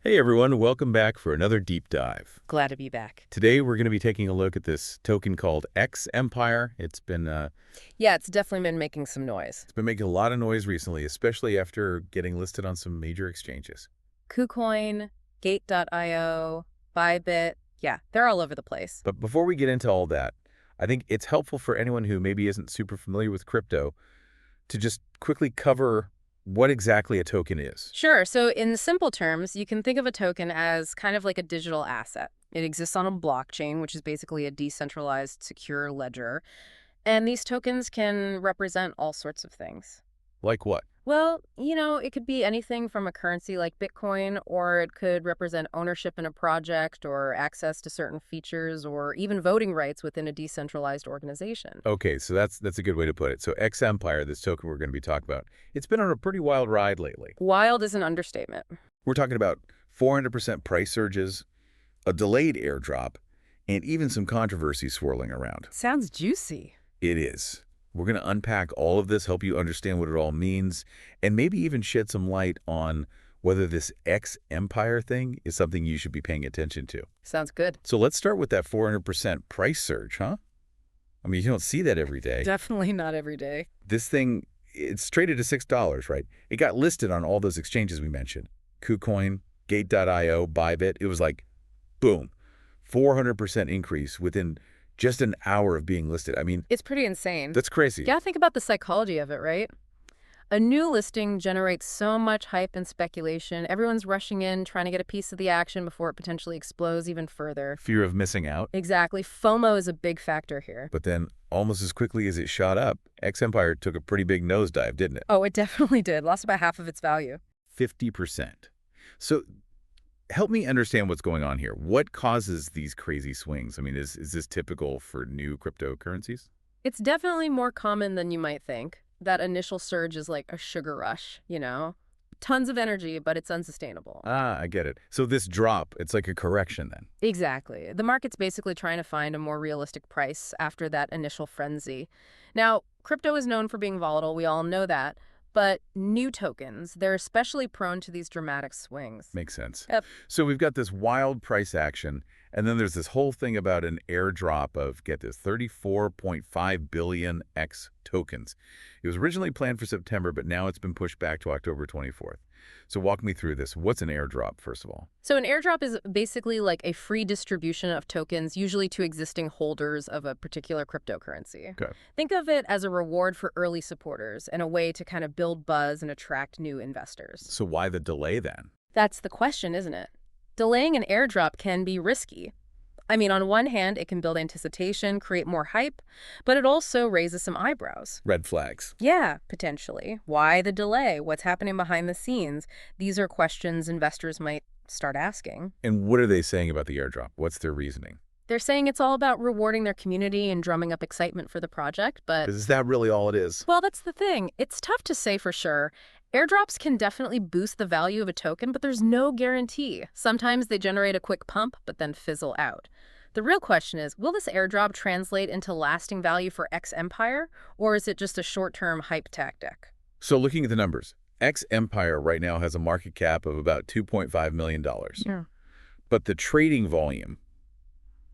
Hey everyone, welcome back for another deep dive. Glad to be back. Today we're going to be taking a look at this token called X Empire. Yeah, it's definitely been making some noise. It's been making a lot of noise recently, especially after getting listed on some major exchanges. KuCoin, Gate.io, Bybit, yeah, they're all over the place. But before we get into all that, I think it's helpful for anyone who maybe isn't super familiar with crypto to just quickly cover what exactly a token is. Sure, so in simple terms, you can think of a token as kind of like a digital asset. It exists on a blockchain, which is basically a decentralized, secure ledger. And these tokens can represent all sorts of things. Like what? Well, it could be anything from a currency like Bitcoin, or it could represent ownership in a project, or access to certain features, or even voting rights within a decentralized organization. Okay, so that's a good way to put it. So X Empire, this token we're going to be talking about, it's been on a pretty wild ride lately. Wild is an understatement. We're talking about 400% price surges, a delayed airdrop, and even some controversy swirling around. Sounds juicy. It is. We're going to unpack all of this, help you understand what it all means, and maybe even shed some light on whether this X Empire thing is something you should be paying attention to. Sounds good. So let's start with that 400% price surge, huh? I mean, you don't see that every day. Definitely not every day. This thing, it's traded to $6, right? It got listed on all those exchanges we mentioned. KuCoin, Gate.io, Bybit. It was like, boom, 400% increase within just an hour of being listed. I mean, It's pretty insane. that's crazy. Yeah, think about the psychology of it, right? A new listing generates so much hype and speculation. Everyone's rushing in, trying to get a piece of the action before it potentially explodes even further. Fear of missing out. Exactly. FOMO is a big factor here. But then, almost as quickly as it shot up, X Empire took a pretty big nosedive, didn't it? Oh, it definitely did. Lost about half of its value. 50%. So help me understand what's going on here. What causes these crazy swings? I mean, is this typical for new cryptocurrencies? It's definitely more common than you might think. That initial surge is like a sugar rush. Tons of energy, but it's unsustainable. Ah, I get it. So this drop, it's like a correction then. Exactly. The market's basically trying to find a more realistic price after that initial frenzy. Now, crypto is known for being volatile, we all know that, but new tokens, they're especially prone to these dramatic swings. Makes sense. Yep. So we've got this wild price action, and then there's this whole thing about an airdrop of, get this, 34.5 billion X tokens. It was originally planned for September, but now it's been pushed back to October 24th. So walk me through this. What's an airdrop, first of all? So an airdrop is basically like a free distribution of tokens, usually to existing holders of a particular cryptocurrency. Okay. Think of it as a reward for early supporters and a way to kind of build buzz and attract new investors. So why the delay then? That's the question, isn't it? Delaying an airdrop can be risky. I mean, on one hand, it can build anticipation, create more hype, but it also raises some eyebrows. Red flags. Yeah, potentially. Why the delay? What's happening behind the scenes? These are questions investors might start asking. And what are they saying about the airdrop? What's their reasoning? They're saying it's all about rewarding their community and drumming up excitement for the project, but... Is that really all it is? Well, that's the thing. It's tough to say for sure. Airdrops can definitely boost the value of a token, but there's no guarantee. Sometimes they generate a quick pump, but then fizzle out. The real question is, will this airdrop translate into lasting value for X Empire, or is it just a short-term hype tactic? So looking at the numbers, X Empire right now has a market cap of about $2.5 million. Yeah. But the trading volume,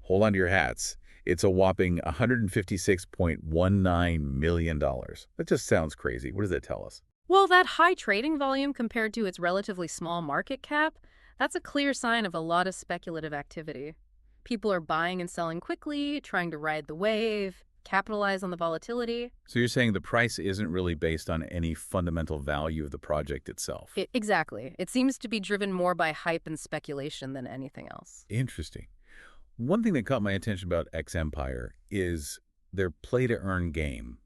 hold on to your hats, it's a whopping $156.19 million. That just sounds crazy. What does that tell us? Well, that high trading volume compared to its relatively small market cap, that's a clear sign of a lot of speculative activity. People are buying and selling quickly, trying to ride the wave, capitalize on the volatility. So you're saying the price isn't really based on any fundamental value of the project itself? Exactly. It seems to be driven more by hype and speculation than anything else. Interesting. One thing that caught my attention about X Empire is their play-to-earn game.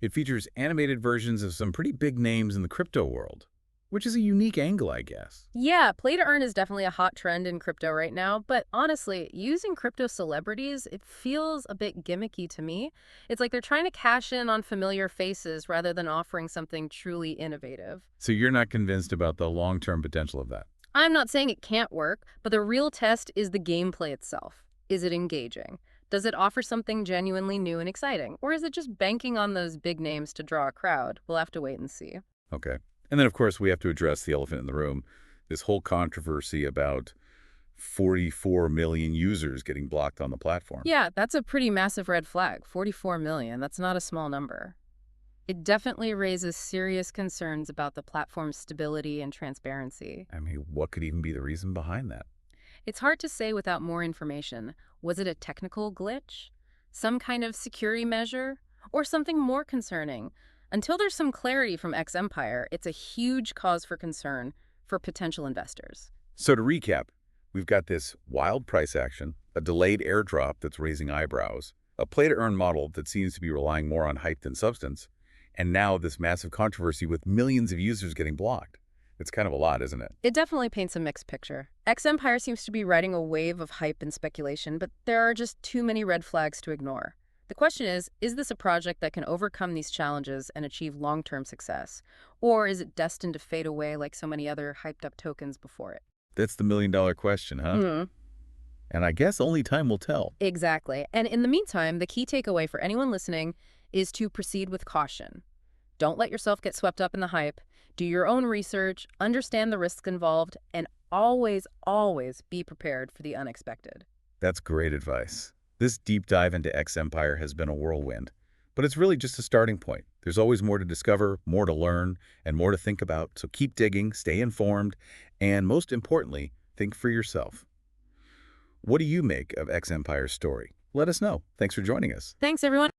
It features animated versions of some pretty big names in the crypto world, which is a unique angle, I guess. Yeah, play to earn is definitely a hot trend in crypto right now, but honestly, using crypto celebrities, it feels a bit gimmicky to me. It's like they're trying to cash in on familiar faces rather than offering something truly innovative. So you're not convinced about the long-term potential of that? I'm not saying it can't work, but the real test is the gameplay itself. Is it engaging? Does it offer something genuinely new and exciting? Or is it just banking on those big names to draw a crowd? We'll have to wait and see. Okay. And then, of course, we have to address the elephant in the room, This whole controversy about 44 million users getting blocked on the platform. Yeah, that's a pretty massive red flag. 44 million, that's not a small number. It definitely raises serious concerns about the platform's stability and transparency. I mean, what could even be the reason behind that? It's hard to say without more information. Was it a technical glitch? Some kind of security measure? Or something more concerning? Until there's some clarity from X Empire, it's a huge cause for concern for potential investors. So to recap, we've got this wild price action, a delayed airdrop that's raising eyebrows, a play-to-earn model that seems to be relying more on hype than substance, and now this massive controversy with millions of users getting blocked. It's kind of a lot, isn't it? It definitely paints a mixed picture. X Empire seems to be riding a wave of hype and speculation, but there are just too many red flags to ignore. The question is this a project that can overcome these challenges and achieve long-term success? Or is it destined to fade away like so many other hyped-up tokens before it? That's the million-dollar question, huh? Hmm. And I guess only time will tell. Exactly. And in the meantime, the key takeaway for anyone listening is to proceed with caution. Don't let yourself get swept up in the hype. Do your own research, understand the risks involved, and always, always be prepared for the unexpected. That's great advice. This deep dive into X Empire has been a whirlwind, but it's really just a starting point. There's always more to discover, more to learn, and more to think about, so keep digging, stay informed, and most importantly, think for yourself. What do you make of X Empire's story? Let us know. Thanks for joining us. Thanks, everyone.